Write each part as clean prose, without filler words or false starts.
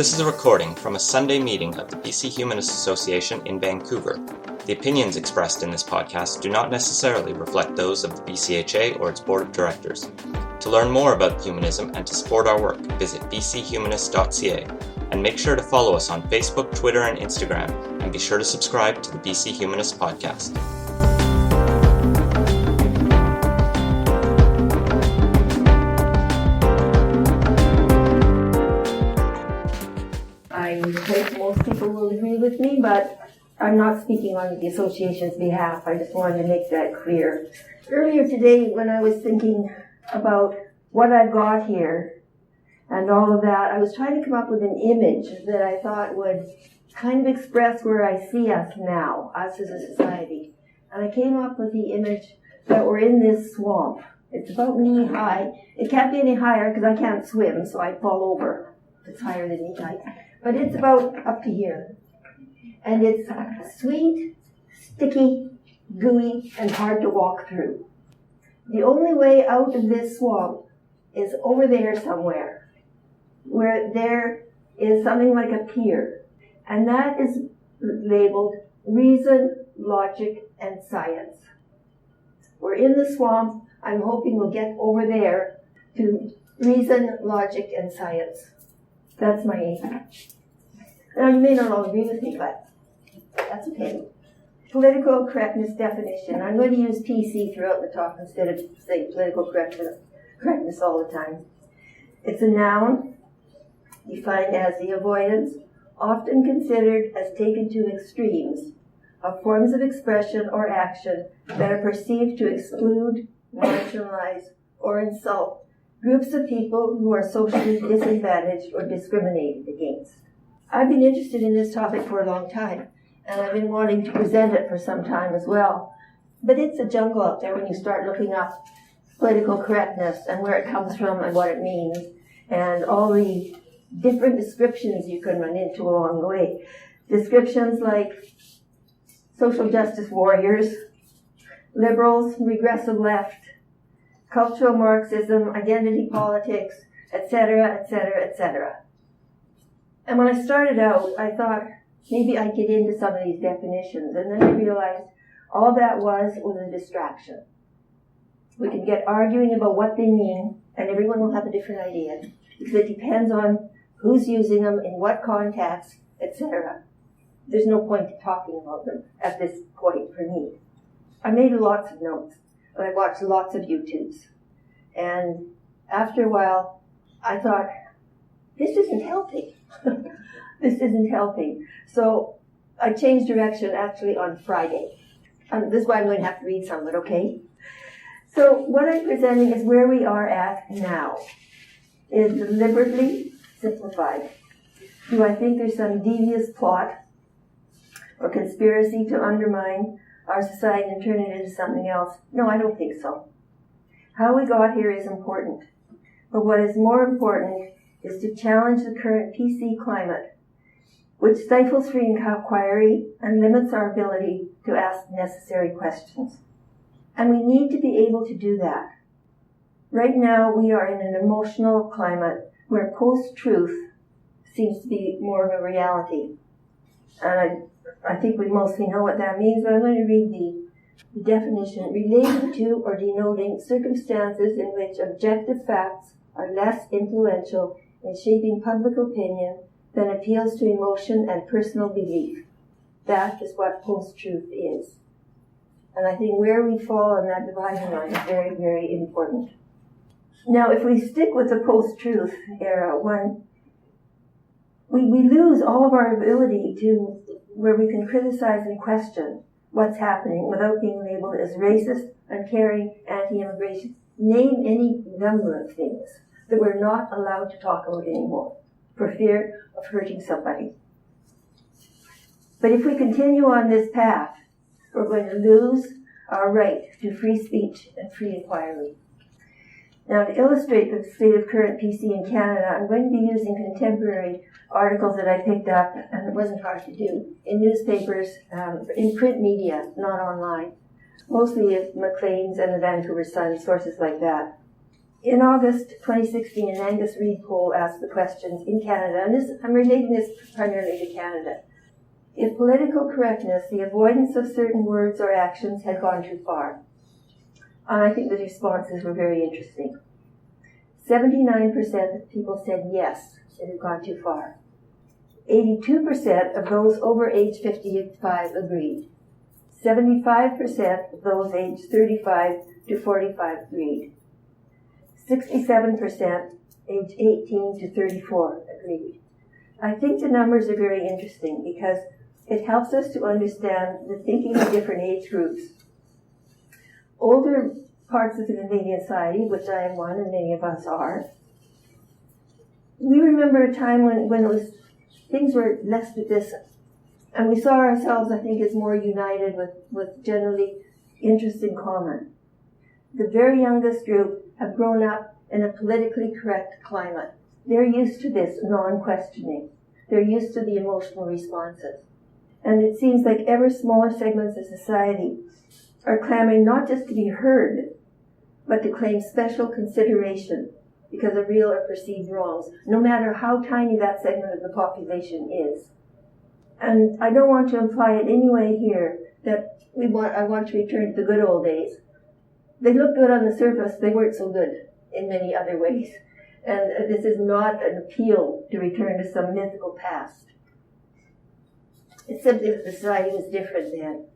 This is a recording from a Sunday meeting of the BC Humanist Association in Vancouver. The opinions expressed in this podcast do not necessarily reflect those of the BCHA or its board of directors. To learn more about humanism and to support our work, visit bchumanist.ca, and make sure to follow us on Facebook, Twitter, and Instagram, and be sure to subscribe to the BC Humanist podcast. I think most people will agree with me, but I'm not speaking on the association's behalf. I just wanted to make that clear. Earlier today, when I was thinking about what I've got here and all of that, I was trying to come up with an image that I thought would kind of express where I see us now, us as a society. And I came up with the image that we're in this swamp. It's about knee high. It can't be any higher because I can't swim, so I'd fall over. It's higher than knee high. But it's about up to here. And it's sweet, sticky, gooey, and hard to walk through. The only way out of this swamp is over there somewhere, where there is something like a pier. And that is labeled reason, logic, and science. We're in the swamp. I'm hoping we'll get over there to reason, logic, and science. That's my aim. Now, you may not all agree with me, but that's okay. Political correctness definition. I'm going to use PC throughout the talk instead of saying political correctness all the time. It's a noun defined as the avoidance, often considered as taken to extremes, of forms of expression or action that are perceived to exclude, marginalize, or insult groups of people who are socially disadvantaged or discriminated against. I've been interested in this topic for a long time, and I've been wanting to present it for some time as well. But it's a jungle out there when you start looking up political correctness and where it comes from and what it means, and all the different descriptions you can run into along the way. Descriptions like social justice warriors, liberals, regressive left, cultural Marxism, identity politics, etc., etc., etc. And when I started out, I thought maybe I'd get into some of these definitions, and then I realized all that was a distraction. We can get arguing about what they mean, and everyone will have a different idea, because it depends on who's using them, in what context, etc. There's no point in talking about them at this point for me. I made lots of notes, and I watched lots of YouTubes. And after a while, I thought, this isn't helping. This isn't helping. So I changed direction actually on Friday. This is why I'm going to have to read some of it, okay? So what I'm presenting is where we are at now. It is deliberately simplified. Do I think there's some devious plot or conspiracy to undermine our society and turn it into something else? No, I don't think so. How we got here is important. But what is more important is to challenge the current PC climate, which stifles free inquiry and limits our ability to ask necessary questions. And we need to be able to do that. Right now, we are in an emotional climate where post-truth seems to be more of a reality. And I think we mostly know what that means, but I'm going to read the definition: relating to or denoting circumstances in which objective facts are less influential in shaping public opinion than appeals to emotion and personal belief. That is what post-truth is. And I think where we fall on that dividing line is very, very important. Now, if we stick with the post-truth era, we lose all of our ability to where we can criticize and question what's happening without being labeled as racist, uncaring, anti-immigration. Name any number of things that we're not allowed to talk about anymore for fear of hurting somebody. But if we continue on this path, we're going to lose our right to free speech and free inquiry. Now, to illustrate the state of current PC in Canada, I'm going to be using contemporary articles that I picked up, and it wasn't hard to do, in newspapers, in print media, not online. Mostly Maclean's and the Vancouver Sun, sources like that. In August 2016, an Angus Reid poll asked the questions in Canada, and I'm relating this primarily to Canada. If political correctness, the avoidance of certain words or actions, had gone too far. And I think the responses were very interesting. 79% of people said yes, it had gone too far. 82% of those over age 55 agreed. 75% of those aged 35 to 45 agreed. 67% age 18 to 34 agreed. I think the numbers are very interesting because it helps us to understand the thinking of different age groups. Older parts of the Canadian society, which I am one and many of us are, we remember a time when things were less divisive. And we saw ourselves, I think, as more united with generally interests in common. The very youngest group have grown up in a politically correct climate. They're used to this non-questioning. They're used to the emotional responses. And it seems like ever smaller segments of society are clamoring not just to be heard, but to claim special consideration because of real or perceived wrongs, no matter how tiny that segment of the population is. And I don't want to imply in any way here that I want to return to the good old days. They look good on the surface, they weren't so good in many other ways. And this is not an appeal to return to some mythical past. It's simply that the society was different then.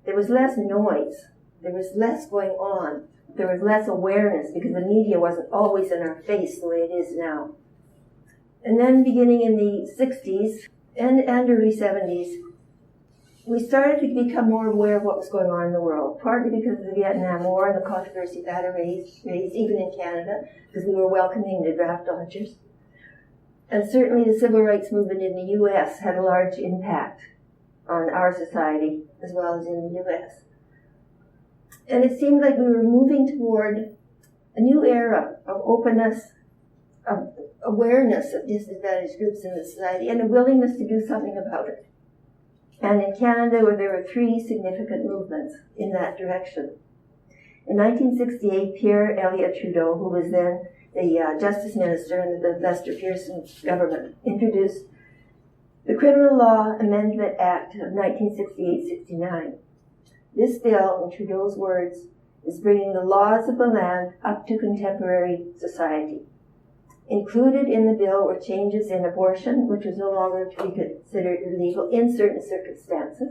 There was less noise. There was less going on. There was less awareness because the media wasn't always in our face the way it is now. And then beginning in the 60s and early 70s, we started to become more aware of what was going on in the world, partly because of the Vietnam War and the controversy that had raised even in Canada, because we were welcoming the draft dodgers. And certainly the civil rights movement in the U.S. had a large impact on our society as well as in the U.S. And it seemed like we were moving toward a new era of openness, of awareness of disadvantaged groups in the society, and a willingness to do something about it. And in Canada, there were three significant movements in that direction. In 1968, Pierre Elliott Trudeau, who was then the Justice Minister in the Lester Pearson government, introduced the Criminal Law Amendment Act of 1968-69. This bill, in Trudeau's words, is bringing the laws of the land up to contemporary society. Included in the bill were changes in abortion, which was no longer to be considered illegal in certain circumstances.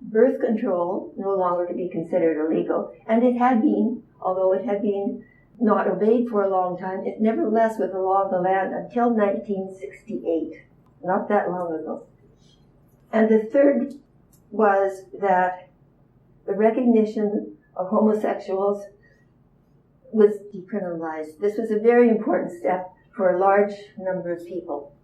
Birth control, no longer to be considered illegal, and it had been, although it had been not obeyed for a long time, it nevertheless was the law of the land until 1968, not that long ago. And the third was that the recognition of homosexuals was decriminalized. This was a very important step for a large number of people.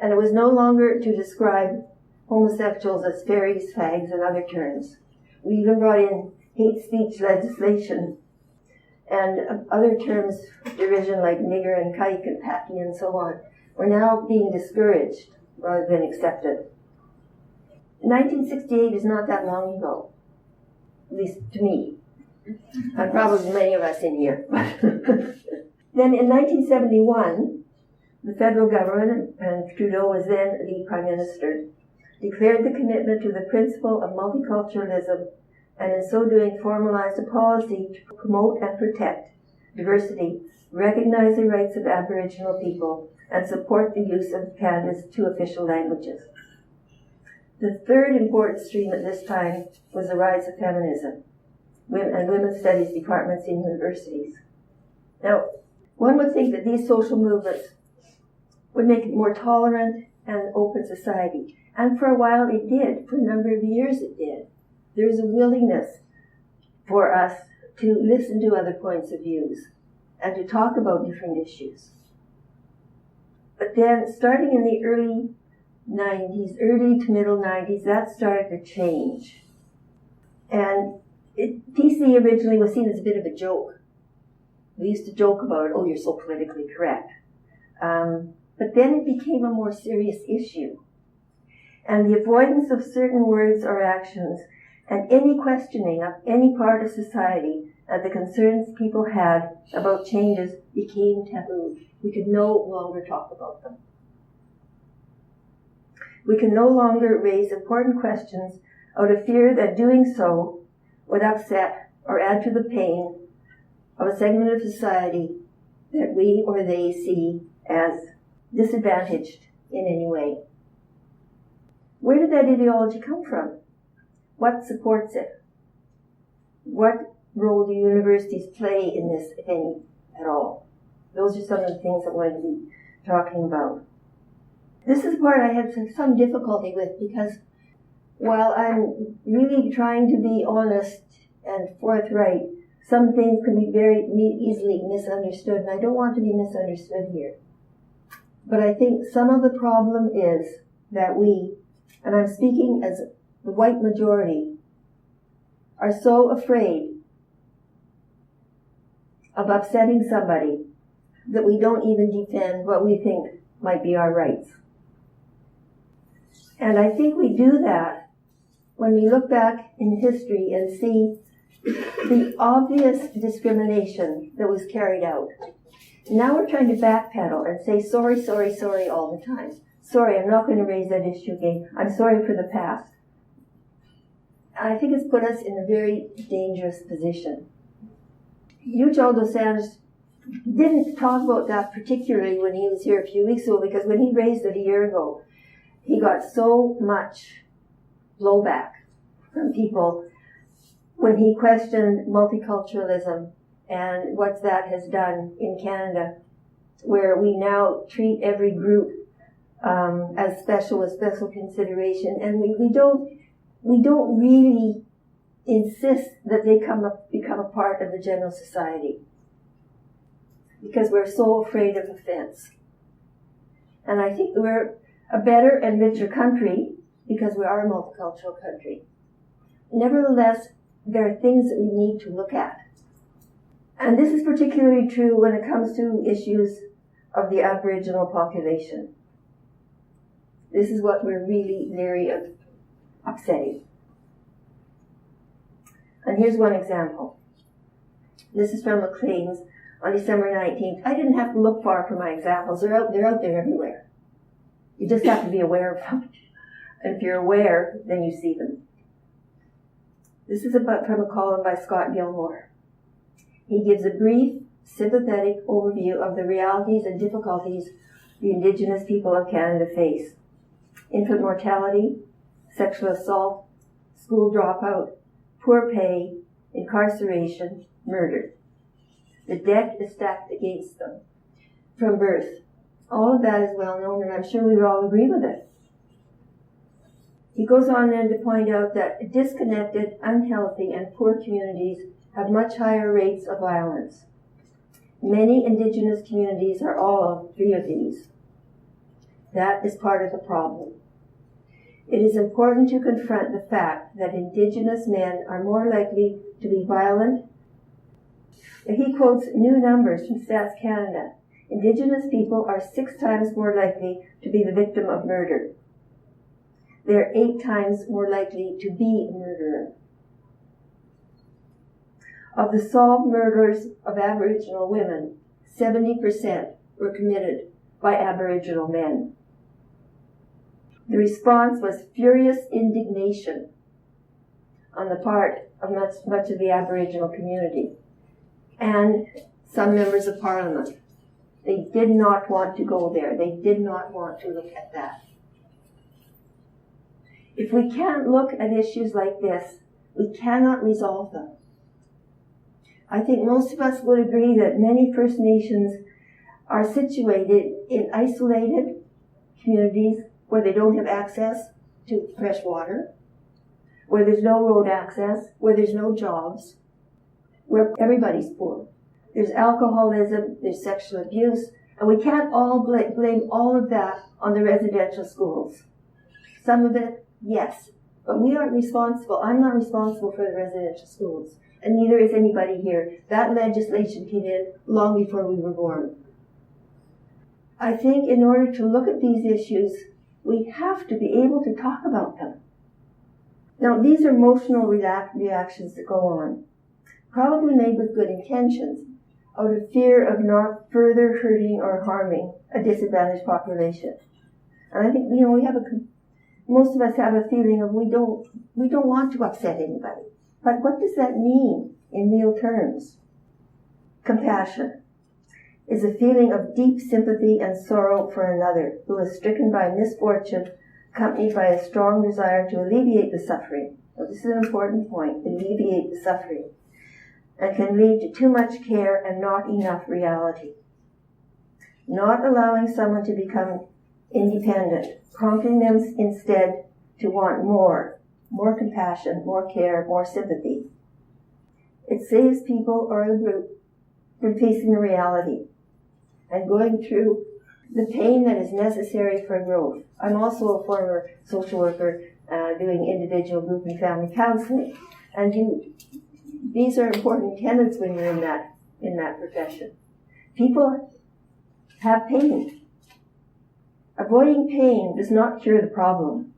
And it was no longer to describe homosexuals as fairies, fags, and other terms. We even brought in hate speech legislation and other terms of derision like nigger and kike and packy and so on were now being discouraged rather than accepted. 1968 is not that long ago, at least to me, and probably many of us in here. Then in 1971, the federal government, and Trudeau was then the Prime Minister, declared the commitment to the principle of multiculturalism, and in so doing formalized a policy to promote and protect diversity, recognize the rights of Aboriginal people, and support the use of Canada's two official languages. The third important stream at this time was the rise of feminism and women's studies departments in universities. Now, one would think that these social movements would make it more tolerant and open society. And for a while it did. For a number of years it did. There's a willingness for us to listen to other points of views and to talk about different issues. But then, starting in the early 90s, early to middle 90s, that started to change. And PC originally was seen as a bit of a joke. We used to joke about, oh, you're so politically correct. But then it became a more serious issue. And the avoidance of certain words or actions and any questioning of any part of society and the concerns people had about changes became taboo. We could no longer talk about them. We can no longer raise important questions out of fear that doing so would upset or add to the pain of a segment of society that we or they see as disadvantaged in any way. Where did that ideology come from? What supports it? What role do universities play in this, if any, at all? Those are some of the things I'm going to be talking about. This is the part I had some difficulty with, because while I'm really trying to be honest and forthright, some things can be very easily misunderstood, and I don't want to be misunderstood here. But I think some of the problem is that we, and I'm speaking as the white majority, are so afraid of upsetting somebody that we don't even defend what we think might be our rights. And I think we do that when we look back in history and see the obvious discrimination that was carried out. Now we're trying to backpedal and say sorry, sorry, sorry all the time. Sorry, I'm not going to raise that issue again. I'm sorry for the past. I think it's put us in a very dangerous position. Joann Robertson didn't talk about that particularly when he was here a few weeks ago, because when he raised it a year ago, he got so much blowback from people when he questioned multiculturalism and what that has done in Canada, where we now treat every group as special with special consideration, and we don't really insist that they become a part of the general society, because we're so afraid of offense. And I think we're a better and richer country because we are a multicultural country. Nevertheless, there are things that we need to look at. And this is particularly true when it comes to issues of the Aboriginal population. This is what we're really very upsetting. And here's one example. This is from Maclean's on December 19th. I didn't have to look far for my examples. They're out there everywhere. You just have to be aware of them. And if you're aware, then you see them. This is from a column by Scott Gilmore. He gives a brief, sympathetic overview of the realities and difficulties the Indigenous people of Canada face. Infant mortality, sexual assault, school dropout, poor pay, incarceration, murder. The deck is stacked against them from birth. All of that is well known, and I'm sure we would all agree with it. He goes on then to point out that disconnected, unhealthy, and poor communities have much higher rates of violence. Many Indigenous communities are all of three of these. That is part of the problem. It is important to confront the fact that Indigenous men are more likely to be violent. He quotes new numbers from Stats Canada. Indigenous people are 6 times more likely to be the victim of murder. They are 8 times more likely to be a murderer. Of the solved murders of Aboriginal women, 70% were committed by Aboriginal men. The response was furious indignation on the part of much of the Aboriginal community and some members of Parliament. They did not want to go there. They did not want to look at that. If we can't look at issues like this, we cannot resolve them. I think most of us would agree that many First Nations are situated in isolated communities where they don't have access to fresh water, where there's no road access, where there's no jobs, where everybody's poor. There's alcoholism, there's sexual abuse, and we can't all blame all of that on the residential schools. Some of it, yes, but we aren't responsible. I'm not responsible for the residential schools, and neither is anybody here. That legislation came in long before we were born. I think in order to look at these issues, we have to be able to talk about them. Now, these are emotional reactions that go on. probably made with good intentions, out of fear of not further hurting or harming a disadvantaged population. And I think, most of us have a feeling of we don't want to upset anybody. But what does that mean in real terms? Compassion is a feeling of deep sympathy and sorrow for another who is stricken by misfortune, accompanied by a strong desire to alleviate the suffering. Now, this is an important point, alleviate the suffering, and can lead to too much care and not enough reality. Not allowing someone to become independent, prompting them instead to want more compassion, more care, more sympathy. It saves people or a group from facing the reality and going through the pain that is necessary for growth. I'm also a former social worker doing individual, group, and family counseling. And these are important tenets when you're in that profession. People have pain. Avoiding pain does not cure the problem.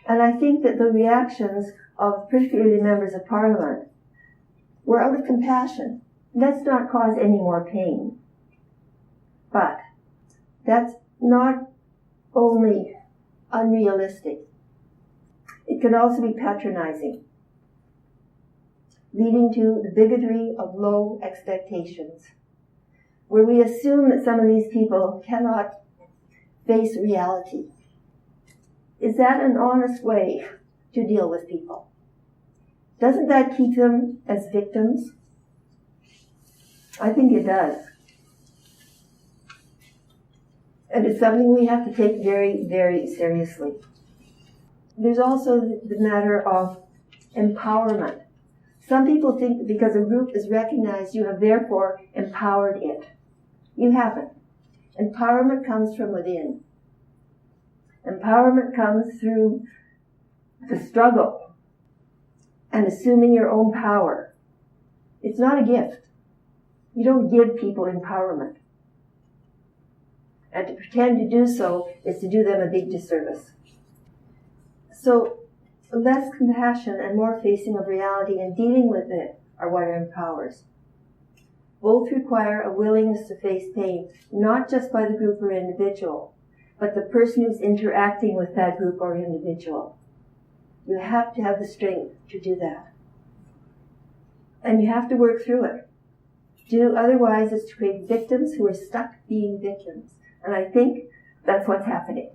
And I think that the reactions of particularly members of Parliament were out of compassion. Let's not cause any more pain. But that's not only unrealistic. It can also be patronizing, leading to the bigotry of low expectations, where we assume that some of these people cannot face reality. Is that an honest way to deal with people? Doesn't that keep them as victims? I think it does. And it's something we have to take very, very seriously. There's also the matter of empowerment. Some people think that because a group is recognized, you have therefore empowered it. You haven't. Empowerment comes from within. Empowerment comes through the struggle and assuming your own power. It's not a gift. You don't give people empowerment. And to pretend to do so is to do them a big disservice. So less compassion and more facing of reality and dealing with it are what empowers. Both require a willingness to face pain, not just by the group or individual, but the person who's interacting with that group or individual. You have to have the strength to do that. And you have to work through it. Otherwise, it's to create victims who are stuck being victims. And I think that's what's happening.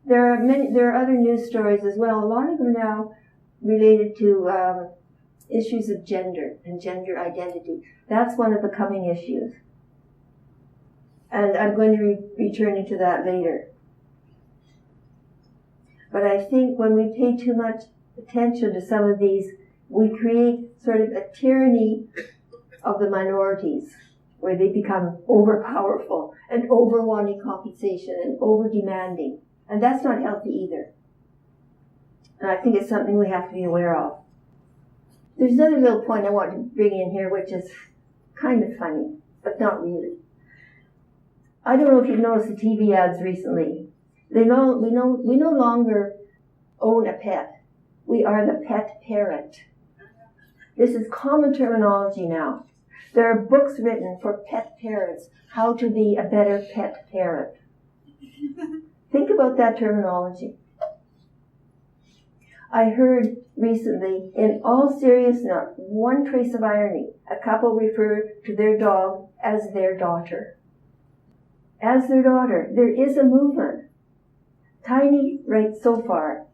There are other news stories as well, a lot of them now related to issues of gender and gender identity. That's one of the coming issues. And I'm going to be returning to that later. But I think when we pay too much attention to some of these, we create sort of a tyranny of the minorities, where they become over-powerful and over-wanting compensation and over-demanding. And that's not healthy either. And I think it's something we have to be aware of. There's another little point I want to bring in here, which is kind of funny, but not really. I don't know if you've noticed the TV ads recently. We no longer own a pet. We are the pet parent. This is common terminology now. There are books written for pet parents, how to be a better pet parent. Think about that terminology. I heard recently, in all seriousness, not one trace of irony, a couple referred to their dog as their daughter. As their daughter. There is a movement, tiny right so far,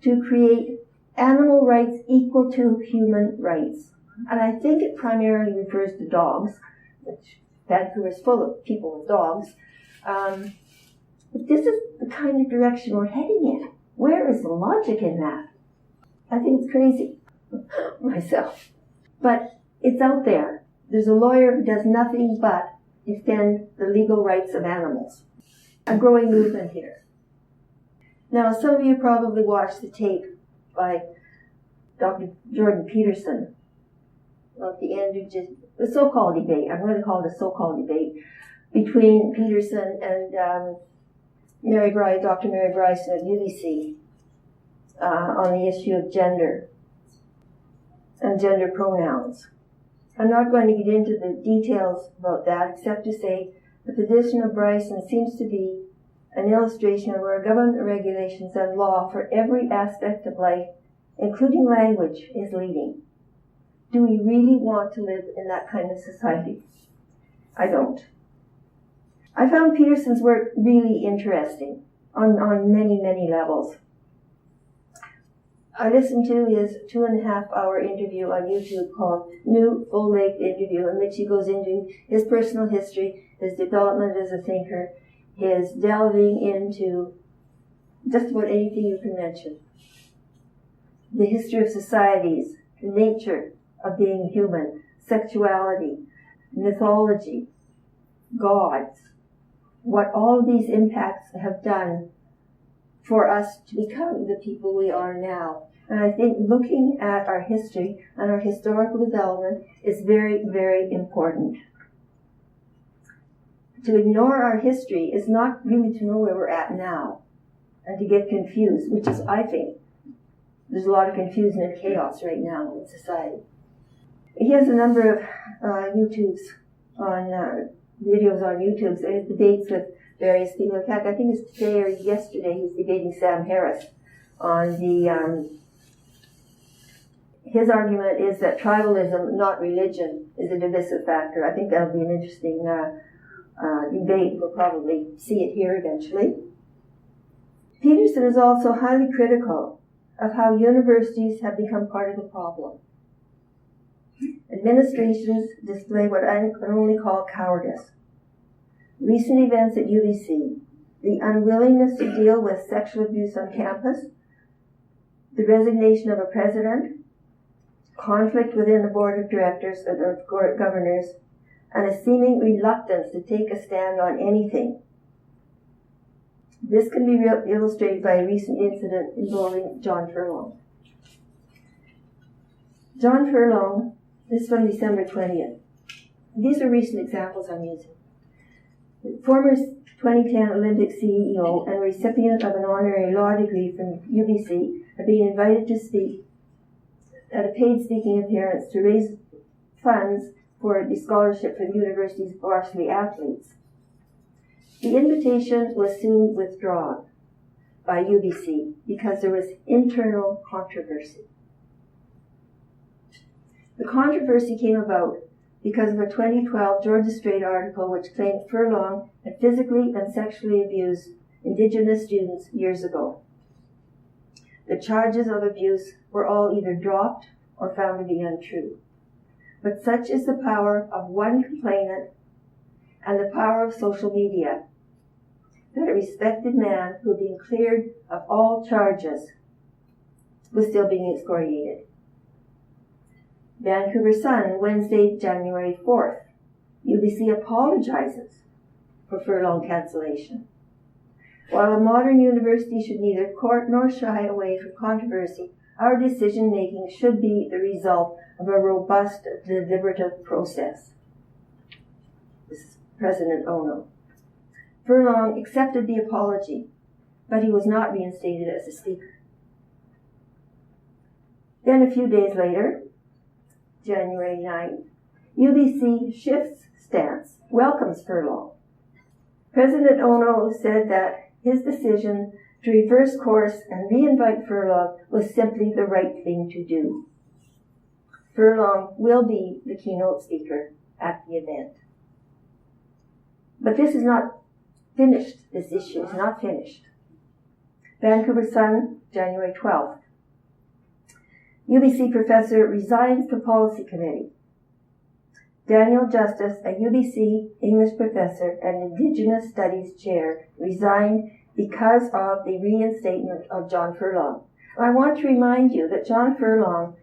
to create animal rights equal to human rights. And I think it primarily refers to dogs, which Vancouver is full of people with dogs. But this is the kind of direction we're heading in. Where is the logic in that? I think it's crazy, myself. But it's out there. There's a lawyer who does nothing but defend the legal rights of animals. A growing movement here. Now, some of you probably watched the tape by Dr. Jordan Peterson about the end of the so-called debate. I'm going to call it a so-called debate between Peterson and Dr. Mary Bryson of UBC on the issue of gender. and gender pronouns. I'm not going to get into the details about that except to say the position of Bryson seems to be an illustration of where government regulations and law for every aspect of life, including language, is leading. Do we really want to live in that kind of society? I don't. I found Peterson's work really interesting on many, many levels. I listened to his 2.5-hour interview on YouTube called New Full-Length Interview, in which he goes into his personal history, his development as a thinker, his delving into just about anything you can mention. The history of societies, the nature of being human, sexuality, mythology, gods, what all of these impacts have done for us to become the people we are now. And I think looking at our history and our historical development is very, very important. To ignore our history is not really to know where we're at now and to get confused, which is, I think, there's a lot of confusion and chaos right now in society. He has a number of videos on YouTube, so his debates with various people. In fact, I think it's today or yesterday he's debating Sam Harris on the, his argument is that tribalism, not religion, is a divisive factor. I think that'll be an interesting debate. We'll probably see it here eventually. Peterson is also highly critical of how universities have become part of the problem. Administrations display what I can only call cowardice. Recent events at UBC, the unwillingness to deal with sexual abuse on campus, the resignation of a president, conflict within the board of directors or governors, and a seeming reluctance to take a stand on anything. This can be illustrated by a recent incident involving John Furlong. John Furlong, this is from December 20th. These are recent examples I'm using. The former 2010 Olympic CEO and recipient of an honorary law degree from UBC are being invited to speak at a paid speaking appearance to raise funds for the scholarship for the university's varsity athletes. The invitation was soon withdrawn by UBC because there was internal controversy. The controversy came about because of a 2012 Georgia Strait article which claimed Furlong had physically and sexually abused Indigenous students years ago. The charges of abuse were all either dropped or found to be untrue. But such is the power of one complainant and the power of social media that a respected man who had been cleared of all charges was still being excoriated. Vancouver Sun, Wednesday, January 4th. UBC apologizes for Furlong cancellation. While a modern university should neither court nor shy away from controversy, our decision-making should be the result of a robust deliberative process. This is President Ono. Furlong accepted the apology, but he was not reinstated as a speaker. Then a few days later, January 9th, UBC shifts stance, welcomes Furlong. President Ono said that his decision to reverse course and re-invite Furlong was simply the right thing to do. Furlong will be the keynote speaker at the event. But this is not finished. This issue is not finished. Vancouver Sun, January 12th. UBC professor resigns from policy committee. Daniel Justice, a UBC English professor and Indigenous Studies chair, resigned because of the reinstatement of John Furlong. I want to remind you that John Furlong,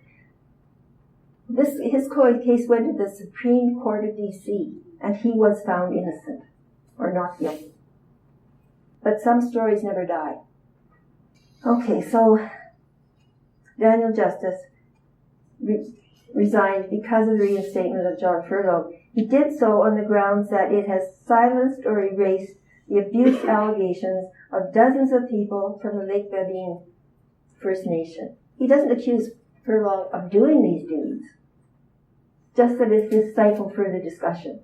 his case went to the Supreme Court of D.C., and he was found innocent, or not guilty. But some stories never die. Okay, so Daniel Justice resigned because of the reinstatement of John Furlong. He did so on the grounds that it has silenced or erased the abuse allegations of dozens of people from the Lake Babine First Nation. He doesn't accuse Furlong of doing these deeds, just that it did stifle further discussion.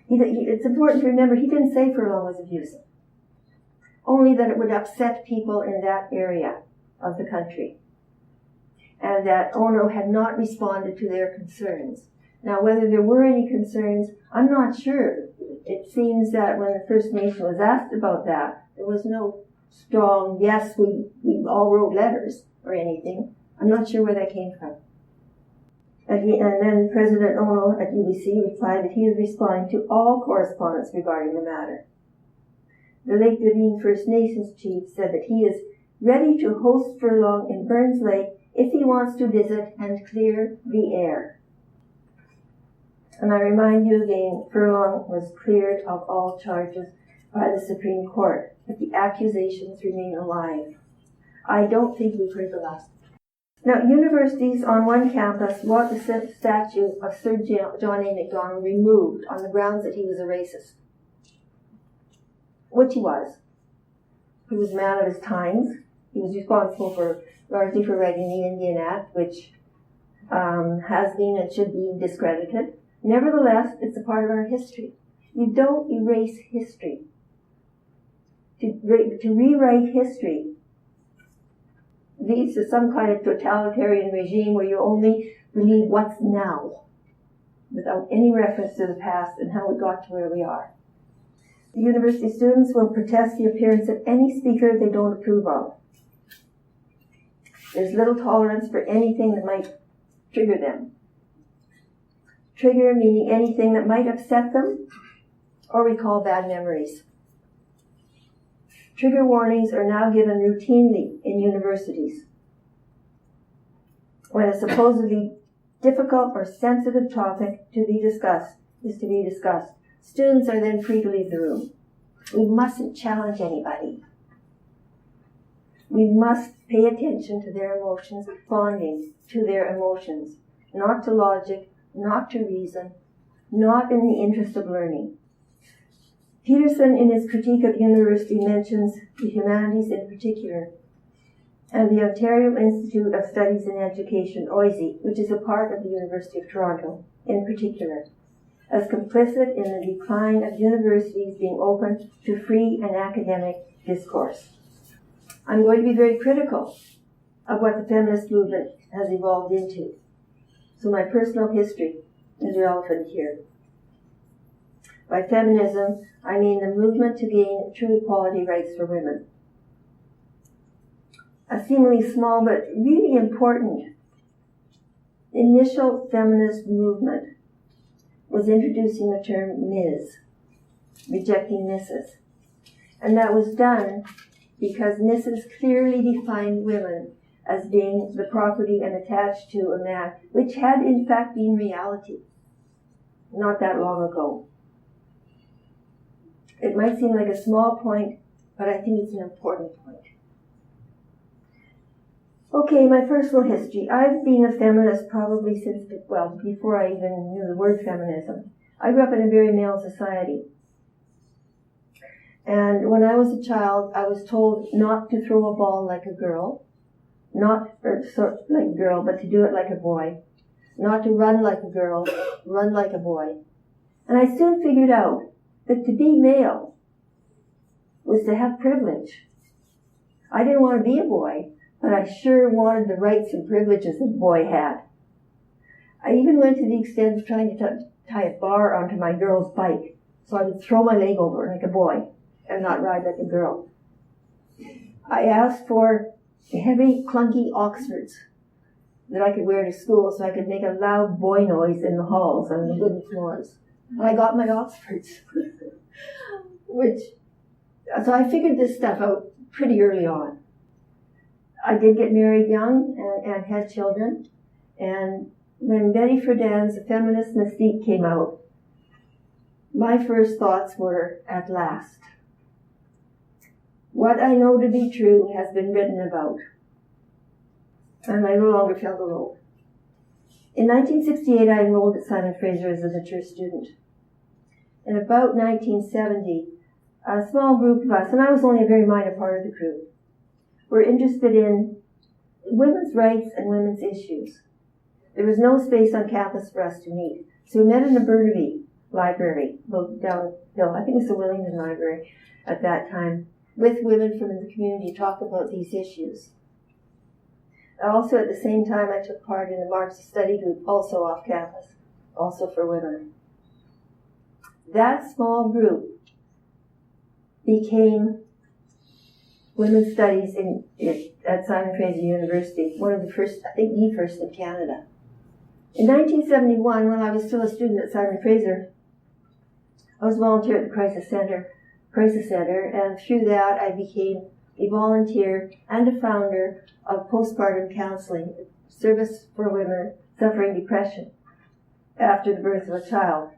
It's important to remember he didn't say Furlong was abusive, only that it would upset people in that area of the country, and that Ono had not responded to their concerns. Now, whether there were any concerns, I'm not sure. It seems that when the First Nation was asked about that, there was no strong, yes, we all wrote letters or anything. I'm not sure where that came from. And then President Ono at UBC replied that he was responding to all correspondence regarding the matter. The Lake Devine First Nations chief said that he is ready to host Furlong in Burns Lake if he wants to visit and clear the air. And I remind you again, Furlong was cleared of all charges by the Supreme Court, but the accusations remain alive. I don't think we've heard the last. Now, universities on one campus want the statue of Sir John A. Macdonald removed on the grounds that he was a racist, which he was. He was a man of his times. He was responsible largely for writing the Indian Act, which has been and should be discredited. Nevertheless, it's a part of our history. You don't erase history. To rewrite history leads to some kind of totalitarian regime where you only believe what's now, without any reference to the past and how we got to where we are. The university students will protest the appearance of any speaker they don't approve of. There's little tolerance for anything that might trigger them. Trigger meaning anything that might upset them or recall bad memories. Trigger warnings are now given routinely in universities. When a supposedly difficult or sensitive topic to be discussed is to be discussed, students are then free to leave the room. We mustn't challenge anybody. We must pay attention to their emotions, responding to their emotions, not to logic, not to reason, not in the interest of learning. Peterson, in his critique of university, mentions the humanities in particular, and the Ontario Institute of Studies in Education, OISE, which is a part of the University of Toronto, in particular, as complicit in the decline of universities being open to free and academic discourse. I'm going to be very critical of what the feminist movement has evolved into, so my personal history is relevant here. By feminism, I mean the movement to gain true equality rights for women. A seemingly small but really important initial feminist movement was introducing the term Ms., rejecting Mrs. And that was done because Mrs. clearly defined women as being the property and attached to a man, which had in fact been reality not that long ago. It might seem like a small point, but I think it's an important point. Okay, my personal history. I've been a feminist probably since, before I even knew the word feminism. I grew up in a very male society. And when I was a child, I was told not to throw a ball like a girl, but to do it like a boy. Not to run like a girl, run like a boy. And I soon figured out that to be male was to have privilege. I didn't want to be a boy, but I sure wanted the rights and privileges a boy had. I even went to the extent of trying to tie a bar onto my girl's bike so I would throw my leg over like a boy and not ride like a girl. I asked for heavy, clunky Oxfords that I could wear to school so I could make a loud boy noise in the halls on the wooden floors. And I got my Oxfords. So I figured this stuff out pretty early on. I did get married young and had children. And when Betty Friedan's The Feminist Mystique came out, my first thoughts were, at last. What I know to be true has been written about. And I no longer felt alone. In 1968, I enrolled at Simon Fraser as a mature student. In about 1970, a small group of us, and I was only a very minor part of the group, were interested in women's rights and women's issues. There was no space on campus for us to meet. So we met in the Burnaby Library, downhill. I think it was the Wellington Library at that time, with women from the community to talk about these issues. Also, at the same time, I took part in the Marxist study group, also off campus, also for women. That small group became women's studies at Simon Fraser University, one of the first, I think the first in Canada. In 1971, when I was still a student at Simon Fraser, I was volunteer at the Crisis Center, and through that I became a volunteer and a founder of postpartum counseling, service for women suffering depression after the birth of a child.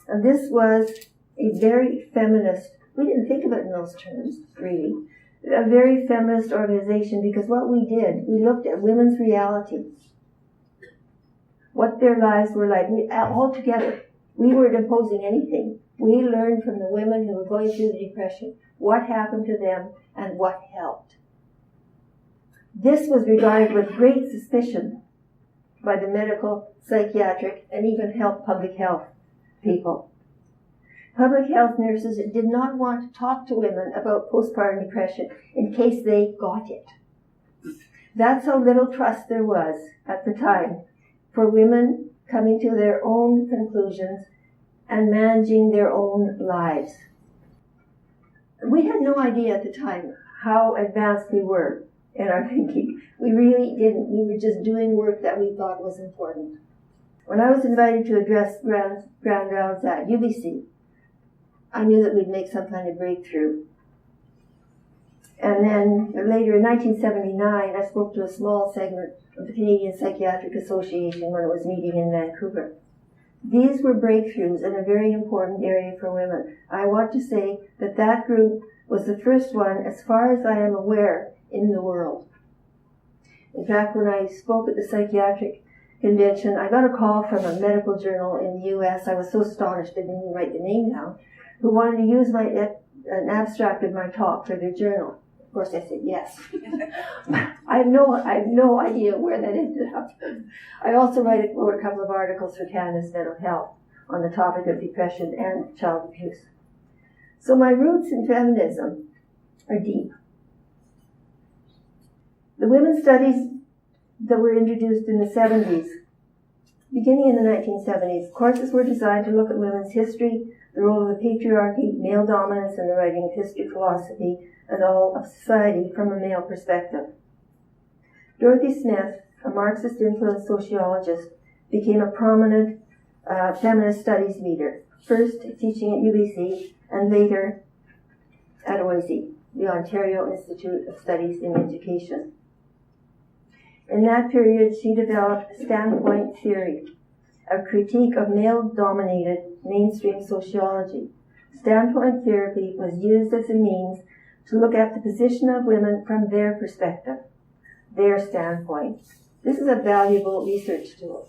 And this was a very feminist, we didn't think of it in those terms, really, a very feminist organization, because what we did, we looked at women's reality, what their lives were like, all together. We weren't imposing anything. We learned from the women who were going through the depression what happened to them and what helped. This was regarded with great suspicion by the medical, psychiatric, and even public health people. Public health nurses did not want to talk to women about postpartum depression in case they got it. That's how little trust there was at the time for women coming to their own conclusions and managing their own lives. We had no idea at the time how advanced we were in our thinking. We really didn't. We were just doing work that we thought was important. When I was invited to address Grand Rounds at UBC, I knew that we'd make some kind of breakthrough. And then later in 1979, I spoke to a small segment of the Canadian Psychiatric Association when it was meeting in Vancouver. These were breakthroughs in a very important area for women. I want to say that that group was the first one, as far as I am aware, in the world. In fact, when I spoke at the psychiatric convention, I got a call from a medical journal in the U.S. I was so astonished I didn't even write the name down, who wanted to use an abstract of my talk for their journal. Of course, I said yes. I have no idea where that ended up. I also wrote a couple of articles for Canada's Mental Health on the topic of depression and child abuse. So my roots in feminism are deep. The women's studies that were introduced in the 70s, beginning in the 1970s, courses were designed to look at women's history, the role of the patriarchy, male dominance in the writing of history, philosophy, and all of society from a male perspective. Dorothy Smith, a Marxist-influenced sociologist, became a prominent feminist studies leader, first teaching at UBC and later at OISE, the Ontario Institute of Studies in Education. In that period, she developed standpoint theory, a critique of male-dominated mainstream sociology. Standpoint theory was used as a means to look at the position of women from their perspective, their standpoint. This is a valuable research tool.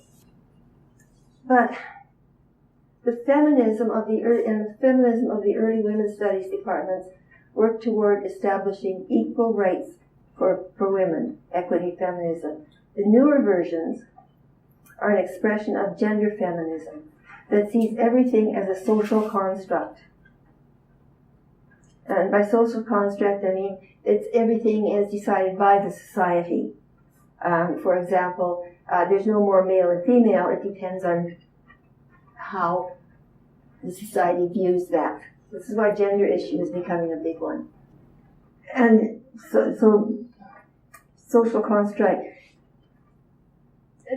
But the feminism of the early women's studies departments worked toward establishing equal rights for women, equity feminism. The newer versions are an expression of gender feminism that sees everything as a social construct. And by social construct, I mean it's everything is decided by the society. For example, there's no more male and female. It depends on how the society views that. This is why gender issue is becoming a big one. And so social construct,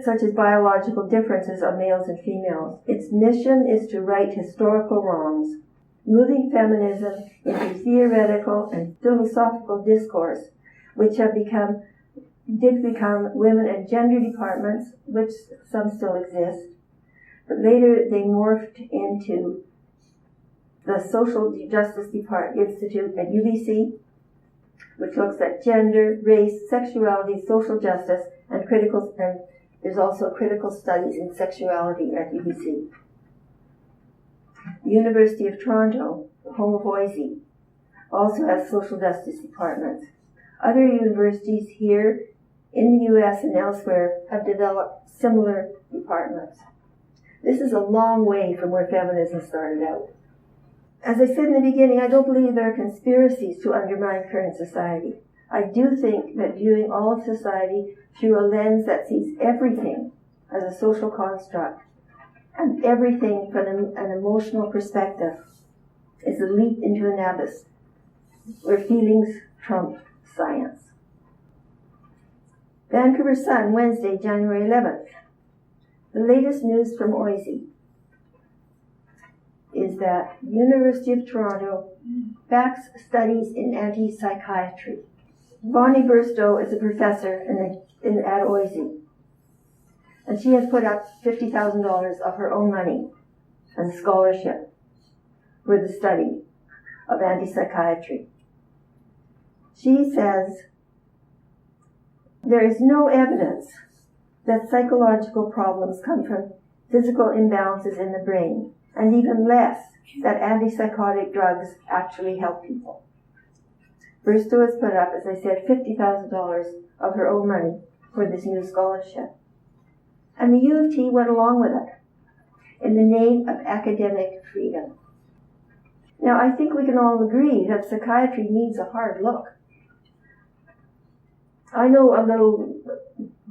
such as biological differences of males and females, its mission is to right historical wrongs, moving feminism into theoretical and philosophical discourse, which did become women and gender departments, which some still exist, but later they morphed into the Social Justice Institute at UBC, which looks at gender, race, sexuality, social justice, and there's also critical studies in sexuality at UBC. The University of Toronto, home of OISE, also has social justice departments. Other universities here in the U.S. and elsewhere have developed similar departments. This is a long way from where feminism started out. As I said in the beginning, I don't believe there are conspiracies to undermine current society. I do think that viewing all of society through a lens that sees everything as a social construct and everything from an emotional perspective is a leap into an abyss where feelings trump science. Vancouver Sun, Wednesday, January 11th. The latest news from OISE is that the University of Toronto backs studies in anti-psychiatry. Bonnie Burstow is a professor at OISE, and she has put up $50,000 of her own money and scholarship for the study of anti-psychiatry. She says there is no evidence that psychological problems come from physical imbalances in the brain, and even less that antipsychotic drugs actually help people. Burstow has put up, as I said, $50,000 of her own money for this new scholarship. And the U of T went along with it in the name of academic freedom. Now, I think we can all agree that psychiatry needs a hard look. I know a little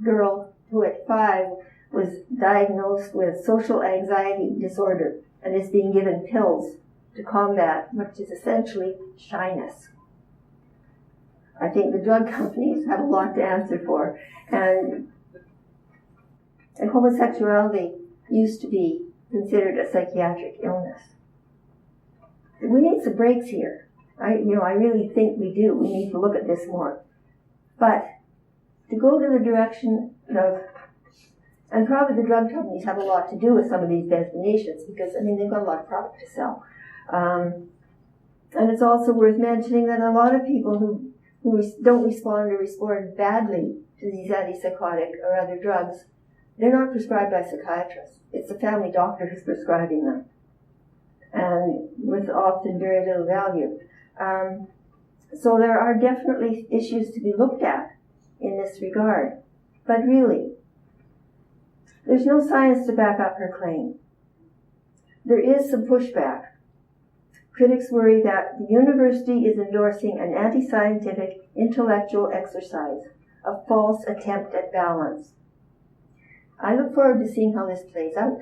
girl who at 5 was diagnosed with social anxiety disorder and is being given pills to combat, which is essentially shyness. I think the drug companies have a lot to answer for. And homosexuality used to be considered a psychiatric illness. We need some breaks here. I really think we do. We need to look at this more. But to go to the direction of, and probably the drug companies have a lot to do with some of these designations because, they've got a lot of product to sell. And it's also worth mentioning that a lot of people who don't respond or respond badly to these antipsychotic or other drugs, they're not prescribed by psychiatrists. It's the family doctor who's prescribing them, and with often very little value. So there are definitely issues to be looked at in this regard. But really, there's no science to back up her claim. There is some pushback. Critics worry that the university is endorsing an anti-scientific intellectual exercise, a false attempt at balance. I look forward to seeing how this plays out.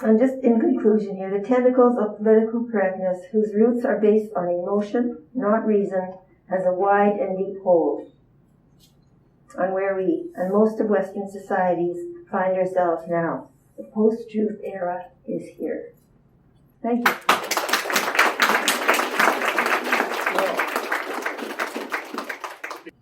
And just in conclusion here, the tentacles of political correctness, whose roots are based on emotion, not reason, has a wide and deep hold on where we and most of Western societies find ourselves now. The post-truth era is here. Thank you.